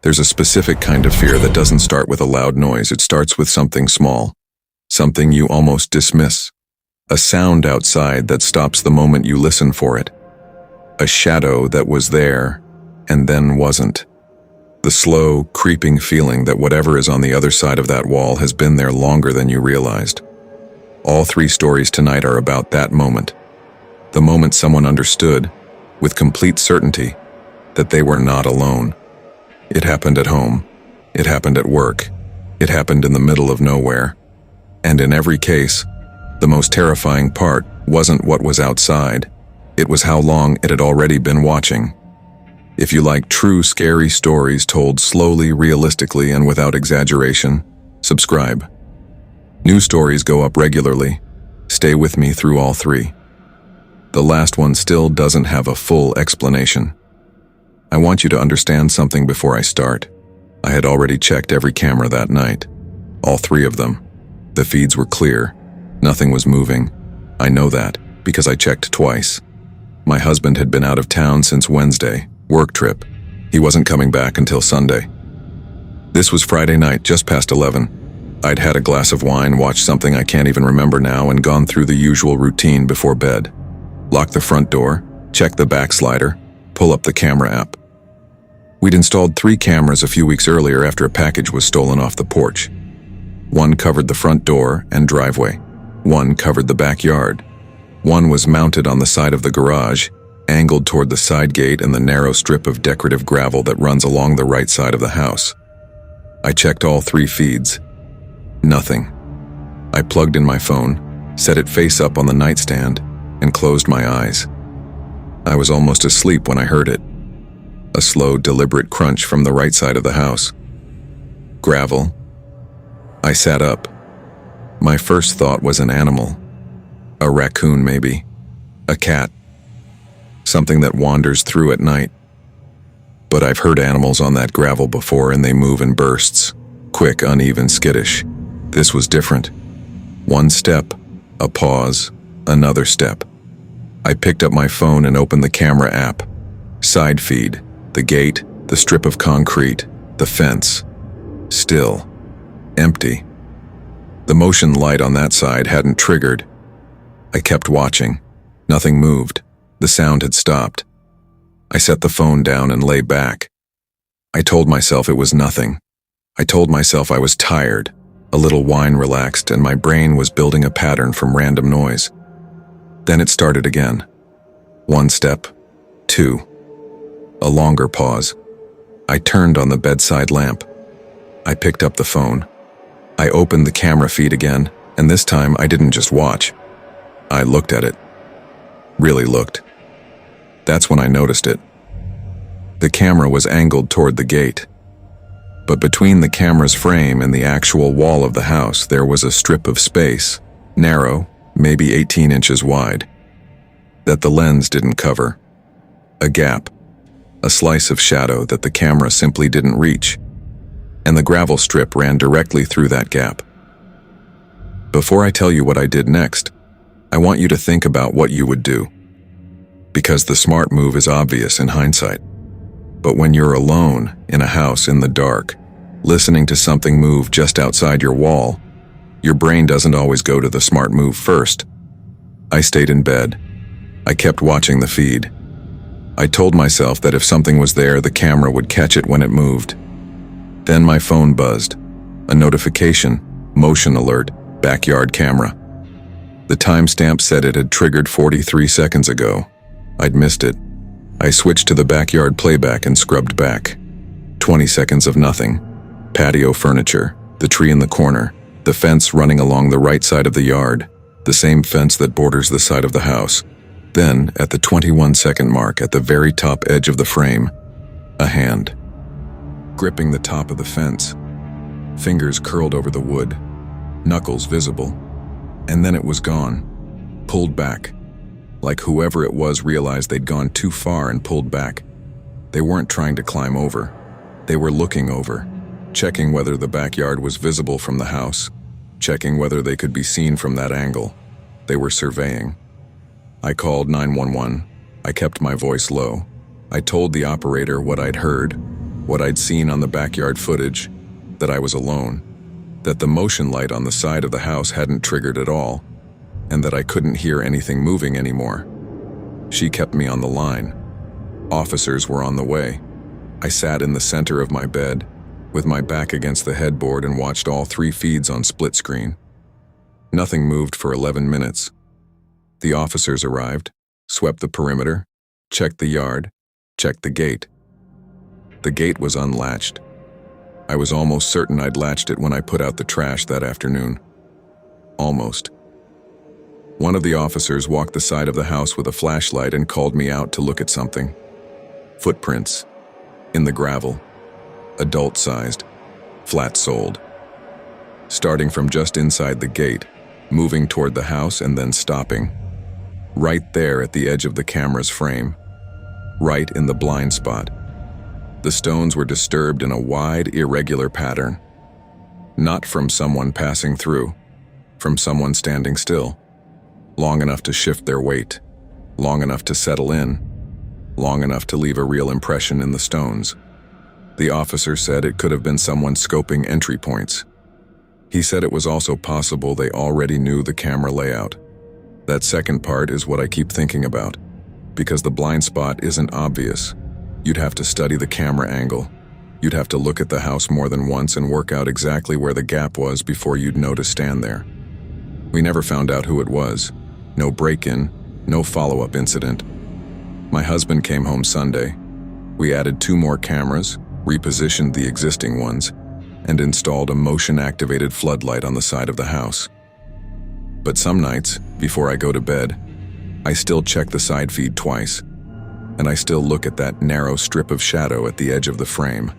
There's a specific kind of fear that doesn't start with a loud noise. It starts with something small, something you almost dismiss. A sound outside that stops the moment you listen for it. A shadow that was there and then wasn't. The slow, creeping feeling that whatever is on the other side of that wall has been there longer than you realized. All three stories tonight are about that moment. The moment someone understood, with complete certainty, that they were not alone. It happened at home. It happened at work. It happened in the middle of nowhere. And in every case, the most terrifying part wasn't what was outside. It was how long it had already been watching. If you like true scary stories told slowly, realistically, and without exaggeration, subscribe. New stories go up regularly. Stay with me through all three. The last one still doesn't have a full explanation. I want you to understand something before I start. I had already checked every camera that night. All three of them. The feeds were clear. Nothing was moving. I know that because I checked twice. My husband had been out of town since Wednesday, work trip. He wasn't coming back until Sunday. This was Friday night, just past 11. I'd had a glass of wine, watched something I can't even remember now, and gone through the usual routine before bed. Lock the front door, check the back slider, pull up the camera app. We'd installed 3 cameras a few weeks earlier after a package was stolen off the porch. One covered the front door and driveway. One covered the backyard. One was mounted on the side of the garage, angled toward the side gate and the narrow strip of decorative gravel that runs along the right side of the house. I checked all 3 feeds. Nothing. I plugged in my phone, set it face up on the nightstand, and closed my eyes. I was almost asleep when I heard it. A slow, deliberate crunch from the right side of the house. Gravel. I sat up. My first thought was an animal. A raccoon, maybe. A cat. Something that wanders through at night. But I've heard animals on that gravel before, and they move in bursts. Quick, uneven, skittish. This was different. One step, a pause, another step. I picked up my phone and opened the camera app. Side feed. The gate, the strip of concrete, the fence. Still. Empty. The motion light on that side hadn't triggered. I kept watching. Nothing moved. The sound had stopped. I set the phone down and lay back. I told myself it was nothing. I told myself I was tired. A little wine relaxed, and my brain was building a pattern from random noise. Then it started again. 1 step. 2. A longer pause. I turned on the bedside lamp. I picked up the phone. I opened the camera feed again, and this time I didn't just watch. I looked at it. Really looked. That's when I noticed it. The camera was angled toward the gate. But between the camera's frame and the actual wall of the house, there was a strip of space, narrow, maybe 18 inches wide, that the lens didn't cover. A gap. A slice of shadow that the camera simply didn't reach, and the gravel strip ran directly through that gap. Before I tell you what I did next, I want you to think about what you would do. Because the smart move is obvious in hindsight. But when you're alone, in a house in the dark, listening to something move just outside your wall, your brain doesn't always go to the smart move first. I stayed in bed. I kept watching the feed. I told myself that if something was there, the camera would catch it when it moved. Then my phone buzzed. A notification, motion alert, backyard camera. The timestamp said it had triggered 43 seconds ago. I'd missed it. I switched to the backyard playback and scrubbed back. 20 seconds of nothing. Patio furniture, the tree in the corner, the fence running along the right side of the yard, the same fence that borders the side of the house. Then, at the 21-second mark, at the very top edge of the frame, a hand. Gripping the top of the fence. Fingers curled over the wood. Knuckles visible. And then it was gone. Pulled back. Like whoever it was realized they'd gone too far and pulled back. They weren't trying to climb over. They were looking over. Checking whether the backyard was visible from the house. Checking whether they could be seen from that angle. They were surveying. I called 911. I kept my voice low. I told the operator what I'd heard. What I'd seen on the backyard footage, that I was alone, that the motion light on the side of the house hadn't triggered at all, and that I couldn't hear anything moving anymore. She kept me on the line. Officers were on the way. I sat in the center of my bed, with my back against the headboard, and watched all 3 feeds on split screen. Nothing moved for 11 minutes. The officers arrived, swept the perimeter, checked the yard, checked the gate. The gate was unlatched. I was almost certain I'd latched it when I put out the trash that afternoon. Almost. One of the officers walked the side of the house with a flashlight and called me out to look at something. Footprints. In the gravel. Adult-sized. Flat-soled. Starting from just inside the gate, moving toward the house and then stopping. Right there at the edge of the camera's frame. Right in the blind spot. The stones were disturbed in a wide, irregular pattern. Not from someone passing through, from someone standing still. Long enough to shift their weight, long enough to settle in, long enough to leave a real impression in the stones. The officer said it could have been someone scoping entry points. He said it was also possible they already knew the camera layout. That second part is what I keep thinking about, because the blind spot isn't obvious. You'd have to study the camera angle. You'd have to look at the house more than once and work out exactly where the gap was before you'd know to stand there. We never found out who it was. No break-in, no follow-up incident. My husband came home Sunday. We added 2 more cameras, repositioned the existing ones, and installed a motion-activated floodlight on the side of the house. But some nights, before I go to bed, I still check the side feed twice, and I still look at that narrow strip of shadow at the edge of the frame,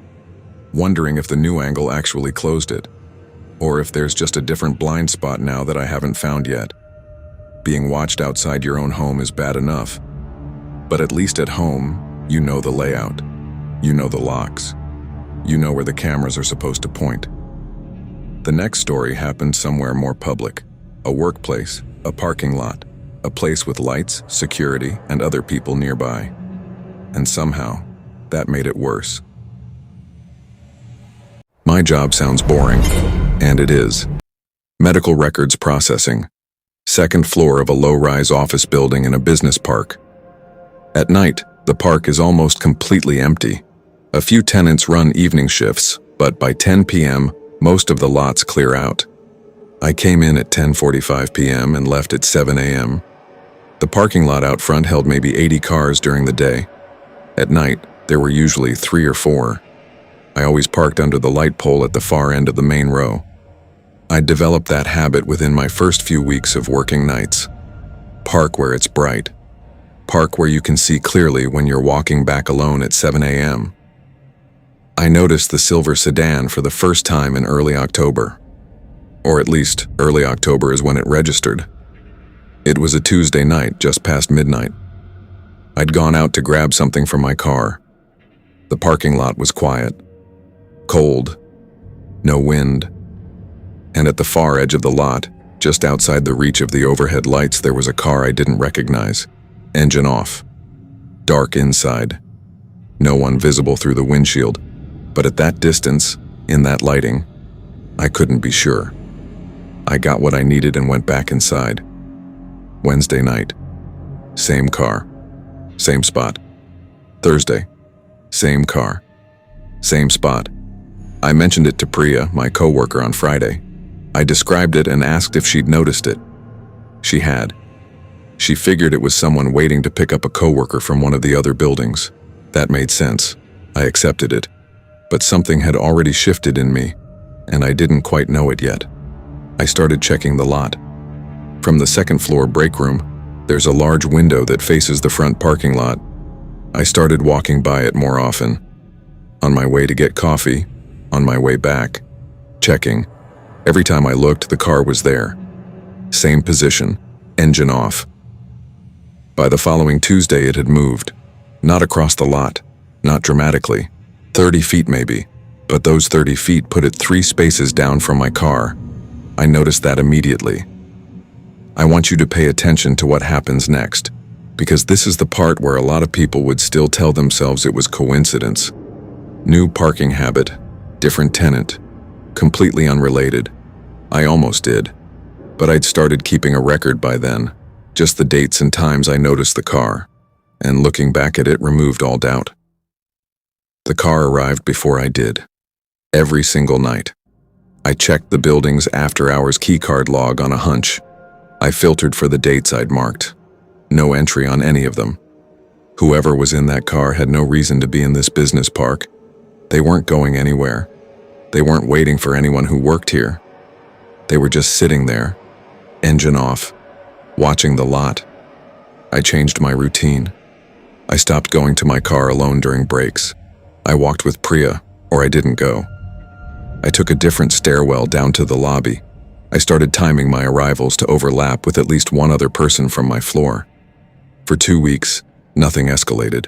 wondering if the new angle actually closed it, or if there's just a different blind spot now that I haven't found yet. Being watched outside your own home is bad enough, but at least at home, you know the layout, you know the locks, you know where the cameras are supposed to point. The next story happened somewhere more public, a workplace, a parking lot, a place with lights, security, and other people nearby. And somehow, that made it worse. My job sounds boring, and it is. Medical records processing. 2nd floor of a low-rise office building in a business park. At night, the park is almost completely empty. A few tenants run evening shifts, but by 10 p.m., most of the lots clear out. I came in at 10:45 p.m. and left at 7 a.m. The parking lot out front held maybe 80 cars during the day. At night, there were usually 3 or 4. I always parked under the light pole at the far end of the main row. I'd developed that habit within my first few weeks of working nights. Park where it's bright. Park where you can see clearly when you're walking back alone at 7 a.m. I noticed the silver sedan for the first time in early October. Or at least, early October is when it registered. It was a Tuesday night, just past midnight. I'd gone out to grab something from my car. The parking lot was quiet. Cold. No wind. And at the far edge of the lot, just outside the reach of the overhead lights, there was a car I didn't recognize. Engine off. Dark inside. No one visible through the windshield. But at that distance, in that lighting, I couldn't be sure. I got what I needed and went back inside. Wednesday night. Same car. Same spot. Thursday. Same car. Same spot. I mentioned it to Priya, my coworker, on Friday. I described it and asked if she'd noticed it. She had. She figured it was someone waiting to pick up a coworker from one of the other buildings. That made sense. I accepted it. But something had already shifted in me, and I didn't quite know it yet. I started checking the lot. From the 2nd floor break room, there's a large window that faces the front parking lot. I started walking by it more often. On my way to get coffee, on my way back, checking. Every time I looked, the car was there. Same position, engine off. By the following Tuesday, it had moved. Not across the lot, not dramatically. 30 feet maybe, but those 30 feet put it 3 spaces down from my car. I noticed that immediately. I want you to pay attention to what happens next, because this is the part where a lot of people would still tell themselves it was coincidence. New parking habit, different tenant, completely unrelated. I almost did, but I'd started keeping a record by then, just the dates and times I noticed the car, and looking back at it removed all doubt. The car arrived before I did. Every single night. I checked the building's after-hours keycard log on a hunch. I filtered for the dates I'd marked. No entry on any of them. Whoever was in that car had no reason to be in this business park. They weren't going anywhere. They weren't waiting for anyone who worked here. They were just sitting there, engine off, watching the lot. I changed my routine. I stopped going to my car alone during breaks. I walked with Priya, or I didn't go. I took a different stairwell down to the lobby. I started timing my arrivals to overlap with at least one other person from my floor. For 2 weeks, nothing escalated.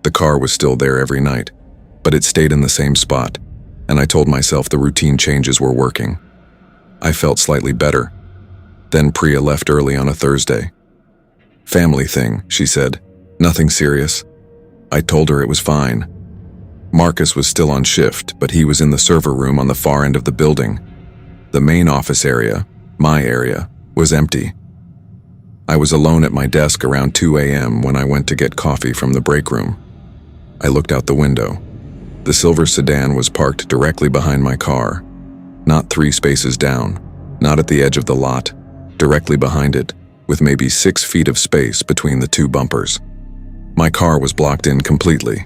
The car was still there every night, but it stayed in the same spot, and I told myself the routine changes were working. I felt slightly better. Then Priya left early on a Thursday. "Family thing," she said. "Nothing serious." I told her it was fine. Marcus was still on shift, but he was in the server room on the far end of the building. The main office area, my area, was empty. I was alone at my desk around 2 a.m. when I went to get coffee from the break room. I looked out the window. The silver sedan was parked directly behind my car, not 3 spaces down, not at the edge of the lot, directly behind it, with maybe 6 feet of space between the 2 bumpers. My car was blocked in completely.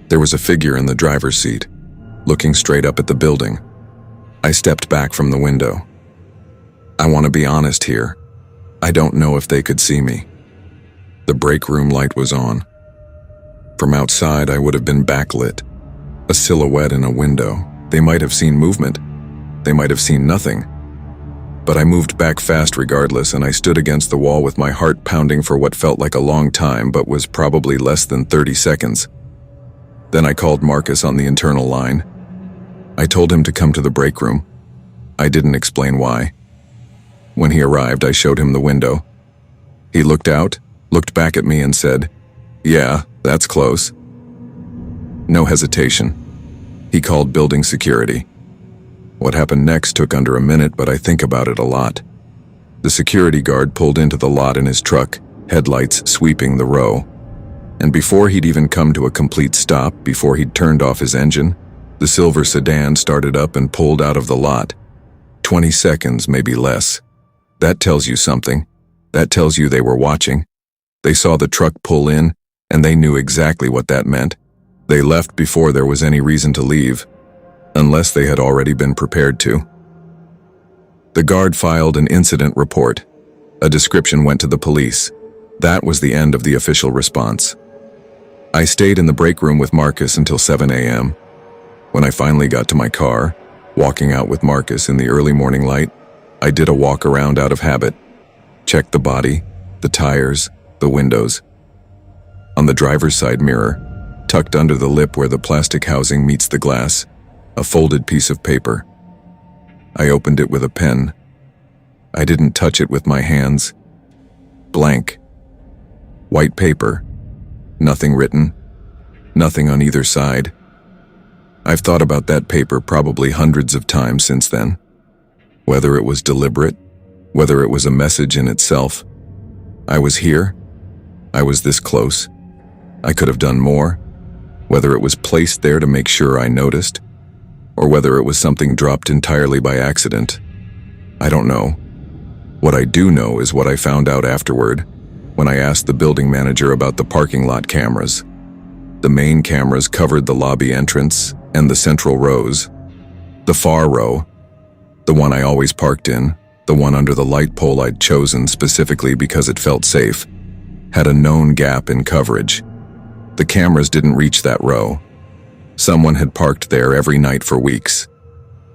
There was a figure in the driver's seat, looking straight up at the building. I stepped back from the window. I want to be honest here. I don't know if they could see me. The break room light was on. From outside, I would have been backlit. A silhouette in a window. They might have seen movement. They might have seen nothing. But I moved back fast regardless, and I stood against the wall with my heart pounding for what felt like a long time but was probably less than 30 seconds. Then I called Marcus on the internal line. I told him to come to the break room. I didn't explain why. When he arrived, I showed him the window. He looked out, looked back at me and said, "Yeah, that's close." No hesitation. He called building security. What happened next took under a minute, but I think about it a lot. The security guard pulled into the lot in his truck, headlights sweeping the row. And before he'd even come to a complete stop, before he'd turned off his engine, the silver sedan started up and pulled out of the lot. 20 seconds, maybe less. That tells you something. That tells you they were watching. They saw the truck pull in, and they knew exactly what that meant. They left before there was any reason to leave, unless they had already been prepared to. The guard filed an incident report. A description went to the police. That was the end of the official response. I stayed in the break room with Marcus until 7 a.m. When I finally got to my car, walking out with Marcus in the early morning light, I did a walk around out of habit. Checked the body, the tires, the windows. On the driver's side mirror, tucked under the lip where the plastic housing meets the glass, a folded piece of paper. I opened it with a pen. I didn't touch it with my hands. Blank. White paper. Nothing written. Nothing on either side. I've thought about that paper probably hundreds of times since then. Whether it was deliberate, whether it was a message in itself. I was here. I was this close. I could have done more. Whether it was placed there to make sure I noticed, or whether it was something dropped entirely by accident. I don't know. What I do know is what I found out afterward, when I asked the building manager about the parking lot cameras. The main cameras covered the lobby entrance and the central rows. The far row, the one I always parked in, the one under the light pole I'd chosen specifically because it felt safe, had a known gap in coverage. The cameras didn't reach that row. Someone had parked there every night for weeks.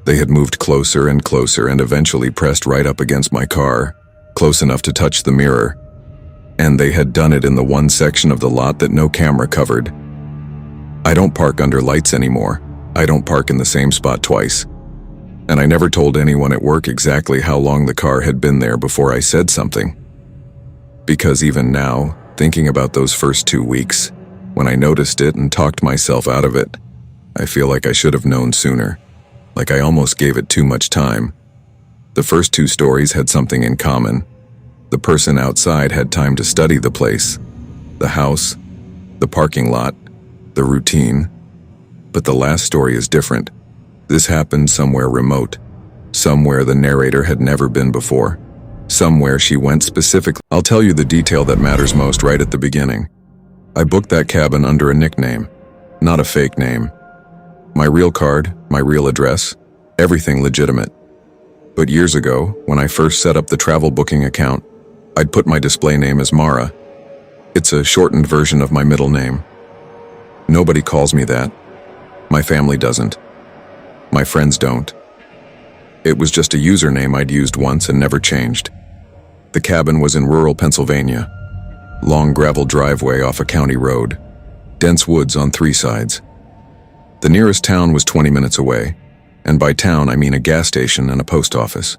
They had moved closer and closer and eventually pressed right up against my car, close enough to touch the mirror. And they had done it in the one section of the lot that no camera covered. I don't park under lights anymore. I don't park in the same spot twice. And I never told anyone at work exactly how long the car had been there before I said something. Because even now, thinking about those first 2 weeks, when I noticed it and talked myself out of it, I feel like I should have known sooner, like I almost gave it too much time. The first two stories had something in common. The person outside had time to study the place, the house, the parking lot, the routine. But the last story is different. This happened somewhere remote, somewhere the narrator had never been before, somewhere she went specifically. I'll tell you the detail that matters most right at the beginning. I booked that cabin under a nickname, not a fake name. My real card, my real address, everything legitimate. But years ago, when I first set up the travel booking account, I'd put my display name as Mara. It's a shortened version of my middle name. Nobody calls me that. My family doesn't. My friends don't. It was just a username I'd used once and never changed. The cabin was in rural Pennsylvania. Long gravel driveway off a county road. Dense woods on 3 sides. The nearest town was 20 minutes away, and by town I mean a gas station and a post office.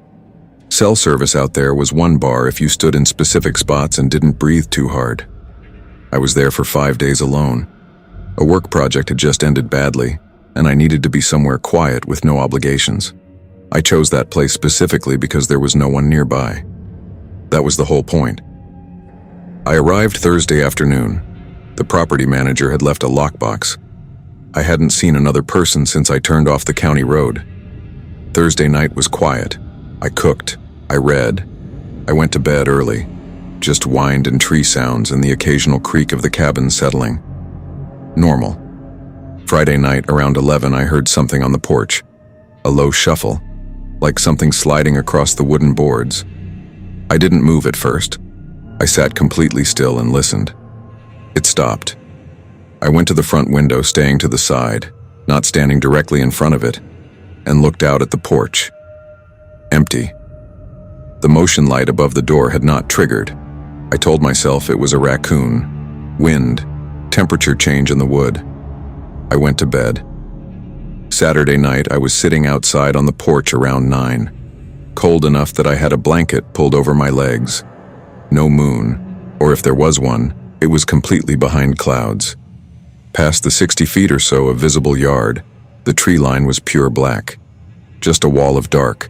Cell service out there was 1 bar if you stood in specific spots and didn't breathe too hard. I was there for 5 days alone. A work project had just ended badly, and I needed to be somewhere quiet with no obligations. I chose that place specifically because there was no one nearby. That was the whole point. I arrived Thursday afternoon. The property manager had left a lockbox. I hadn't seen another person since I turned off the county road. Thursday night was quiet. I cooked. I read. I went to bed early. Just wind and tree sounds and the occasional creak of the cabin settling. Normal. Friday night around 11 I heard something on the porch. A low shuffle, like something sliding across the wooden boards. I didn't move at first. I sat completely still and listened. It stopped. I went to the front window, staying to the side, not standing directly in front of it, and looked out at the porch. Empty. The motion light above the door had not triggered. I told myself it was a raccoon. Wind. Temperature change in the wood. I went to bed. Saturday night I was sitting outside on the porch around 9. Cold enough that I had a blanket pulled over my legs. No moon, or if there was one, it was completely behind clouds. Past the 60 feet or so of visible yard, the tree line was pure black. Just a wall of dark.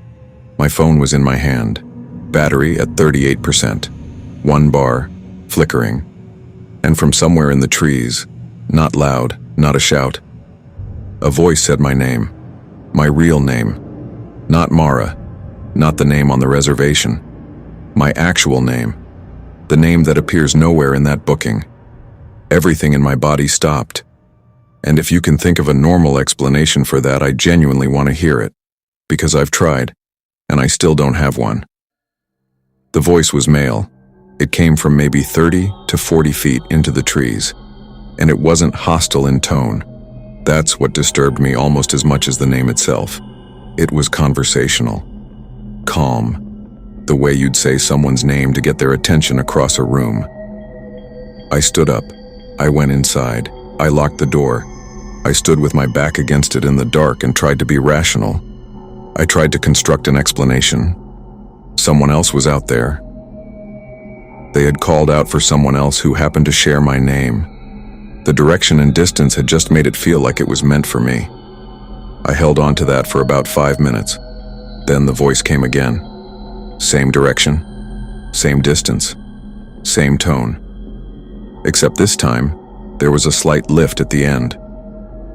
My phone was in my hand. Battery at 38%. 1 bar, flickering. And from somewhere in the trees, not loud, not a shout, a voice said my name. My real name. Not Mara. Not the name on the reservation. My actual name. The name that appears nowhere in that booking. Everything in my body stopped. And if you can think of a normal explanation for that, I genuinely want to hear it. Because I've tried, and I still don't have one. The voice was male. It came from maybe 30 to 40 feet into the trees. And it wasn't hostile in tone. That's what disturbed me almost as much as the name itself. It was conversational. Calm. The way you'd say someone's name to get their attention across a room. I stood up. I went inside. I locked the door. I stood with my back against it in the dark and tried to be rational. I tried to construct an explanation. Someone else was out there. They had called out for someone else who happened to share my name. The direction and distance had just made it feel like it was meant for me. I held on to that for about 5 minutes. Then the voice came again. Same direction, same distance, same tone. Except this time, there was a slight lift at the end.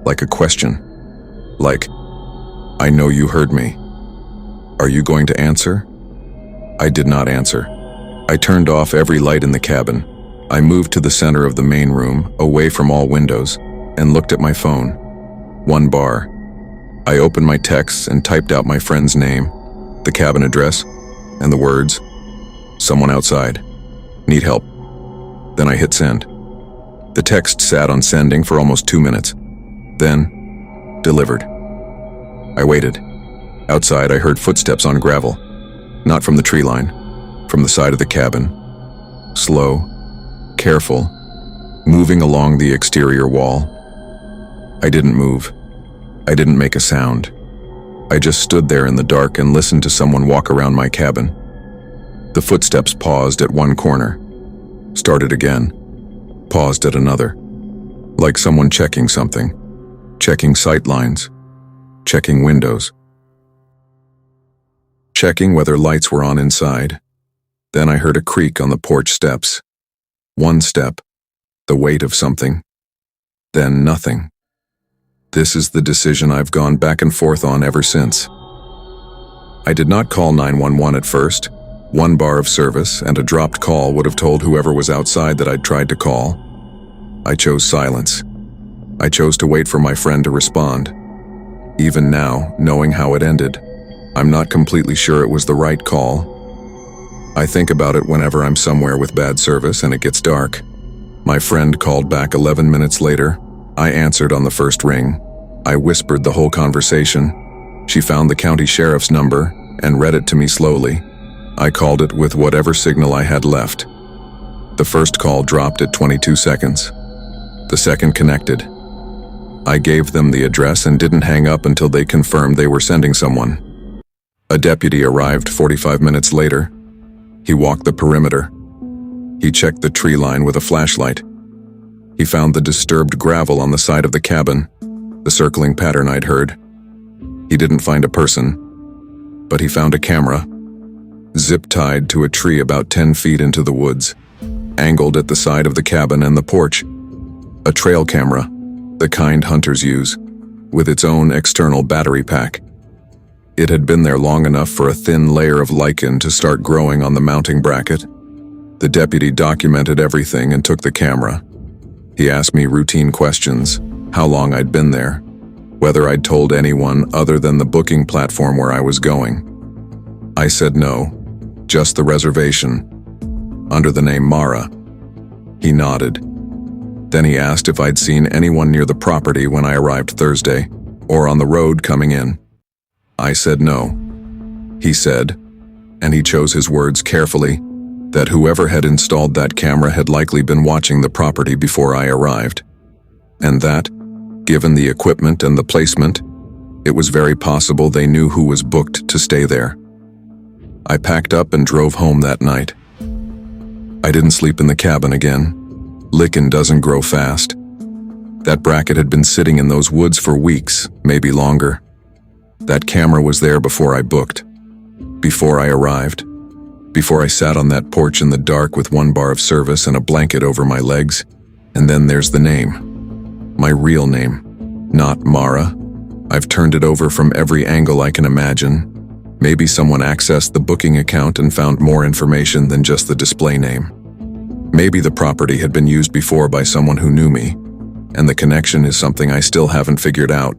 Like a question. Like, I know you heard me. Are you going to answer? I did not answer. I turned off every light in the cabin. I moved to the center of the main room, away from all windows, and looked at my phone. 1 bar. I opened my texts and typed out my friend's name, the cabin address, and the words, "Someone outside. Need help." Then I hit send. The text sat on sending for almost 2 minutes. Then, delivered. I waited. Outside, I heard footsteps on gravel. Not from the tree line, from the side of the cabin. Slow, careful, moving along the exterior wall. I didn't move. I didn't make a sound. I just stood there in the dark and listened to someone walk around my cabin. The footsteps paused at one corner, started again, paused at another, like someone checking something. checking sight lines, checking windows, checking whether lights were on inside. Then I heard a creak on the porch steps. One step, the weight of something, then nothing. This is the decision I've gone back and forth on ever since. I did not call 911 at first. One bar of service and a dropped call would have told whoever was outside that I'd tried to call. I chose silence. I chose to wait for my friend to respond. Even now, knowing how it ended, I'm not completely sure it was the right call. I think about it whenever I'm somewhere with bad service and it gets dark. My friend called back 11 minutes later. I answered on the first ring. I whispered the whole conversation. She found the county sheriff's number and read it to me slowly. I called it with whatever signal I had left. The first call dropped at 22 seconds. The second connected. I gave them the address and didn't hang up until they confirmed they were sending someone. A deputy arrived 45 minutes later. He walked the perimeter. He checked the tree line with a flashlight. He found the disturbed gravel on the side of the cabin, the circling pattern I'd heard. He didn't find a person, but he found a camera, zip-tied to a tree about 10 feet into the woods, angled at the side of the cabin and the porch. A trail camera, the kind hunters use, with its own external battery pack. It had been there long enough for a thin layer of lichen to start growing on the mounting bracket. The deputy documented everything and took the camera. He asked me routine questions, how long I'd been there, whether I'd told anyone other than the booking platform where I was going. I said no, just the reservation, under the name Mara. He nodded. Then he asked if I'd seen anyone near the property when I arrived Thursday, or on the road coming in. I said no. He said, and he chose his words carefully, that whoever had installed that camera had likely been watching the property before I arrived, and that, given the equipment and the placement, it was very possible they knew who was booked to stay there. I packed up and drove home that night. I didn't sleep in the cabin again. Lichen doesn't grow fast. That bracket had been sitting in those woods for weeks, maybe longer. That camera was there before I booked, before I arrived, before I sat on that porch in the dark with one bar of service and a blanket over my legs. And then there's the name. My real name, not Mara. I've turned it over from every angle I can imagine. Maybe someone accessed the booking account and found more information than just the display name. Maybe the property had been used before by someone who knew me, and the connection is something I still haven't figured out.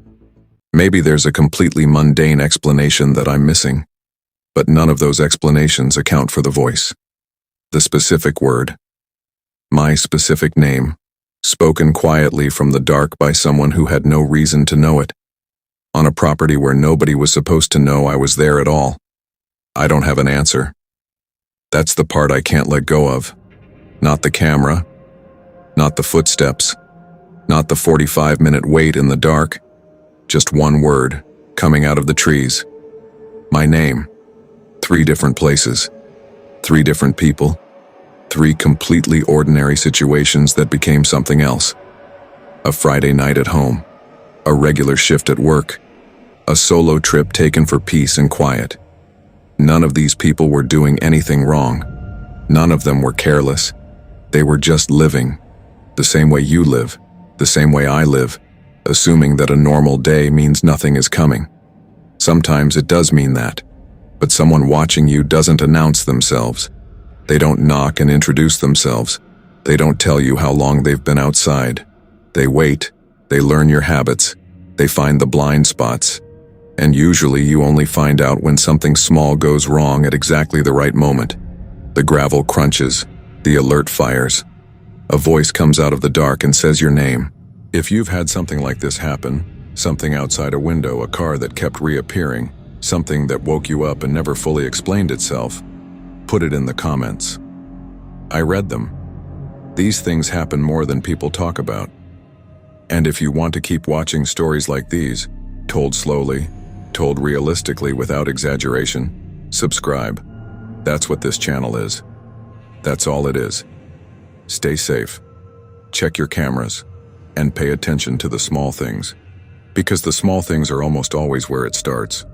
Maybe there's a completely mundane explanation that I'm missing, but none of those explanations account for the voice. The specific word. My specific name, spoken quietly from the dark by someone who had no reason to know it, on a property where nobody was supposed to know I was there at all. I don't have an answer. That's the part I can't let go of. Not the camera, not the footsteps, not the 45-minute wait in the dark. Just one word, coming out of the trees. My name. 3 different places. 3 different people. 3 completely ordinary situations that became something else. A Friday night at home. A regular shift at work. A solo trip taken for peace and quiet. None of these people were doing anything wrong. None of them were careless. They were just living. The same way you live. The same way I live. Assuming that a normal day means nothing is coming. Sometimes it does mean that, but someone watching you doesn't announce themselves. They don't knock and introduce themselves. They don't tell you how long they've been outside. They wait, they learn your habits, they find the blind spots, and usually you only find out when something small goes wrong at exactly the right moment. The gravel crunches, the alert fires. A voice comes out of the dark and says your name. If you've had something like this happen, something outside a window, a car that kept reappearing, something that woke you up and never fully explained itself, put it in the comments. I read them. These things happen more than people talk about. And if you want to keep watching stories like these, told slowly, told realistically without exaggeration, subscribe. That's what this channel is. That's all it is. Stay safe. Check your cameras. And pay attention to the small things. Because the small things are almost always where it starts.